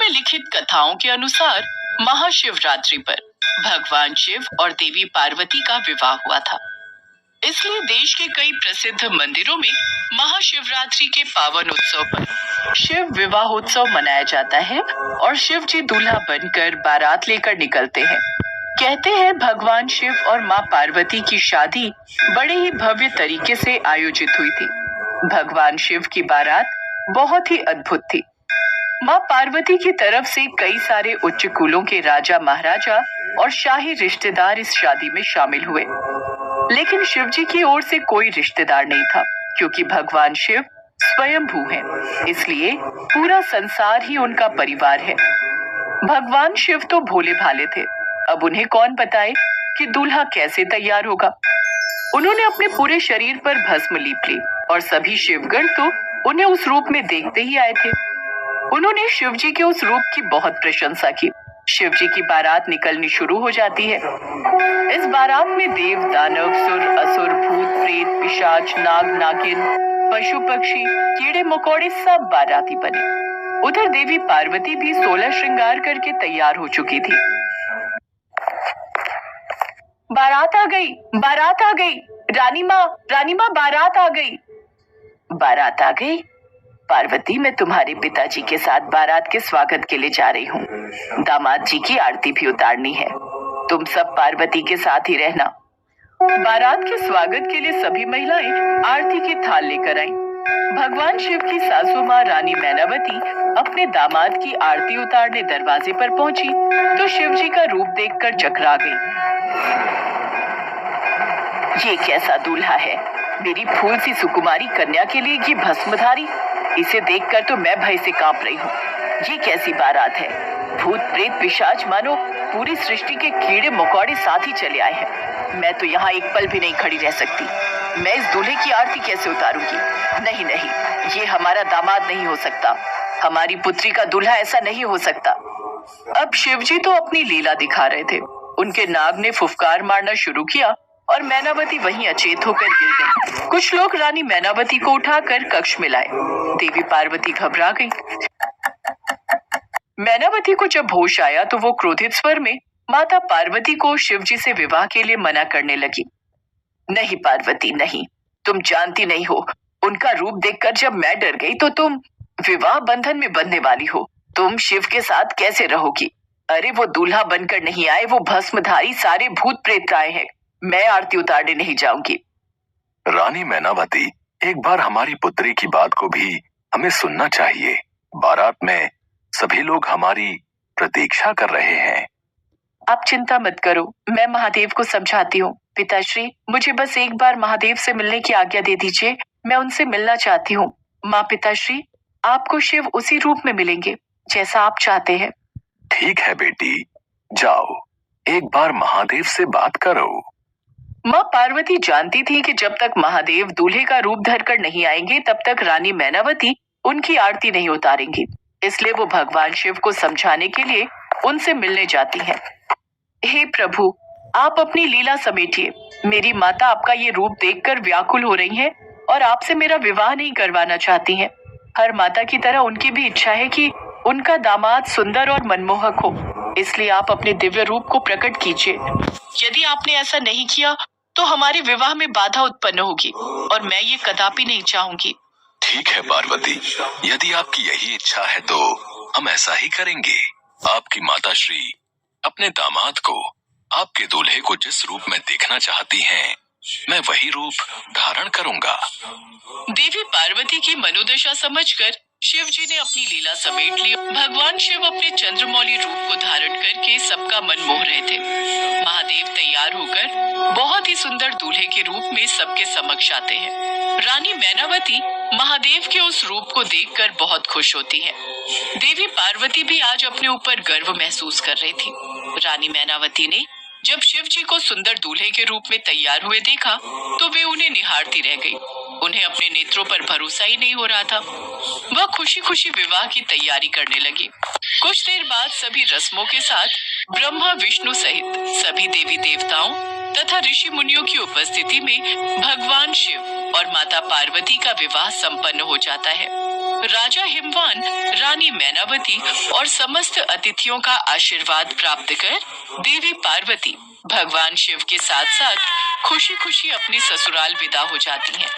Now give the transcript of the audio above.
लिखित कथाओं के अनुसार महाशिवरात्रि पर भगवान शिव और देवी पार्वती का विवाह हुआ था। इसलिए देश के कई प्रसिद्ध मंदिरों में महाशिवरात्रि के पावन उत्सव पर शिव विवाहोत्सव मनाया जाता है और शिव जी दूल्हा बनकर बारात लेकर निकलते हैं। कहते हैं भगवान शिव और माँ पार्वती की शादी बड़े ही भव्य तरीके से आयोजित हुई थी। भगवान शिव की बारात बहुत ही अद्भुत थी। माँ पार्वती की तरफ से कई सारे उच्च कुलों के राजा महाराजा और शाही रिश्तेदार इस शादी में शामिल हुए, लेकिन शिव जी की ओर से कोई रिश्तेदार नहीं था, क्योंकि भगवान शिव स्वयंभू हैं, इसलिए पूरा संसार ही उनका परिवार है। भगवान शिव तो भोले भाले थे, अब उन्हें कौन बताए कि दूल्हा कैसे तैयार होगा। उन्होंने अपने पूरे शरीर पर भस्म लीप ली और सभी शिवगण तो उन्हें उस रूप में देखते ही आए थे। उन्होंने शिव जी के उस रूप की बहुत प्रशंसा की। शिव जी की बारात निकलनी शुरू हो जाती है। इस बारात में देव, दानव, सुर, असुर, भूत, प्रेत, पिशाच, नाग, नागिन, पशु, पक्षी, कीड़े मकोड़े सब बाराती बने। उधर देवी पार्वती भी 16 श्रृंगार करके तैयार हो चुकी थी। बारात आ गई, बारात आ गई, रानी माँ बारात आ गई। बारात आ गई? पार्वती, मैं तुम्हारे पिताजी के साथ बारात के स्वागत के लिए जा रही हूँ। दामाद जी की आरती भी उतारनी है। तुम सब पार्वती के साथ ही रहना। बारात के स्वागत के लिए सभी महिलाएं आरती के थाल लेकर आईं। भगवान शिव की सासू माँ रानी मैनावती अपने दामाद की आरती उतारने दरवाजे पर पहुंची तो शिव जी का रूप देखकर चकरा गई। ये कैसा दूल्हा है? मेरी फूल सी सुकुमारी कन्या के लिए ये भस्मधारी? इसे देखकर तो मैं भय से कांप रही हूँ। ये कैसी बारात है? भूत, प्रेत, पिशाच मानो पूरी सृष्टि के कीड़े मकोड़े साथ ही चले आए हैं। मैं तो यहाँ एक पल भी नहीं खड़ी रह सकती। मैं इस दूल्हे की आरती कैसे उतारूंगी? नहीं, ये हमारा दामाद नहीं हो सकता। हमारी पुत्री का दूल्हा ऐसा नहीं हो सकता। अब शिवजी तो अपनी लीला दिखा रहे थे। उनके नाग ने फुफकार मारना शुरू किया और मैनावती वहीं अचेत होकर गिर गई। कुछ लोग रानी मैनावती को उठाकर कक्ष में लाए। देवी पार्वती घबरा गई। मैनावती को जब होश आया तो वो क्रोधित स्वर में माता पार्वती को शिवजी से विवाह के लिए मना करने लगी। नहीं पार्वती, नहीं, तुम जानती नहीं हो। उनका रूप देखकर जब मैं डर गई तो तुम विवाह बंधन में बंधने वाली हो। तुम शिव के साथ कैसे रहोगी? अरे वो दूल्हा बनकर नहीं आए, वो भस्मधारी सारे भूत प्रेत आए हैं। मैं आरती उतारने नहीं जाऊंगी। रानी मैनावती, एक बार हमारी पुत्री की बात को भी हमें सुनना चाहिए। बारात में सभी लोग हमारी प्रतीक्षा कर रहे हैं। आप चिंता मत करो, मैं महादेव को समझाती हूँ। पिताश्री, मुझे बस एक बार महादेव से मिलने की आज्ञा दे दीजिए। मैं उनसे मिलना चाहती हूँ। माँ पिताश्री, आपको शिव उसी रूप में मिलेंगे जैसा आप चाहते हैं। ठीक है बेटी, जाओ एक बार महादेव से बात करो। माँ पार्वती जानती थी कि जब तक महादेव दूल्हे का रूप धरकर नहीं आएंगे तब तक रानी मैनावती उनकी आरती नहीं उतारेंगी। इसलिए वो भगवान शिव को समझाने के लिए उनसे मिलने जाती हैं। हे प्रभु, आप अपनी लीला समेटिए। मेरी माता आपका ये रूप देखकर व्याकुल हो रही हैं और आपसे मेरा विवाह नहीं करवाना चाहती हैं। हर माता की तरह उनकी भी इच्छा है कि उनका दामाद सुंदर और मनमोहक हो। इसलिए आप अपने दिव्य रूप को प्रकट कीजिए। यदि आपने ऐसा नहीं किया तो हमारे विवाह में बाधा उत्पन्न होगी और मैं ये कदापि नहीं चाहूंगी। ठीक है पार्वती, यदि आपकी यही इच्छा है तो हम ऐसा ही करेंगे। आपकी माताश्री अपने दामाद को, आपके दूल्हे को जिस रूप में देखना चाहती हैं, मैं वही रूप धारण करूंगा। देवी पार्वती की मनोदशा समझकर शिव जी ने अपनी लीला समेट ली। भगवान शिव अपने चंद्रमौली रूप को धारण करके सबका मन मोह रहे थे। महादेव तैयार होकर बहुत ही सुंदर दूल्हे के रूप में सबके समक्ष आते हैं। रानी मैनावती महादेव के उस रूप को देखकर बहुत खुश होती हैं। देवी पार्वती भी आज अपने ऊपर गर्व महसूस कर रही थी। रानी मैनावती ने जब शिव जी को सुंदर दूल्हे के रूप में तैयार हुए देखा तो वे उन्हें निहारती रह गई। उन्हें अपने नेत्रों पर भरोसा ही नहीं हो रहा था। वह खुशी खुशी विवाह की तैयारी करने लगी। कुछ देर बाद सभी रस्मों के साथ ब्रह्मा, विष्णु सहित सभी देवी देवताओं तथा ऋषि मुनियों की उपस्थिति में भगवान शिव और माता पार्वती का विवाह संपन्न हो जाता है। राजा हिमवान, रानी मैनावती और समस्त अतिथियों का आशीर्वाद प्राप्त कर देवी पार्वती भगवान शिव के साथ साथ खुशी खुशी अपने ससुराल विदा हो जाती हैं।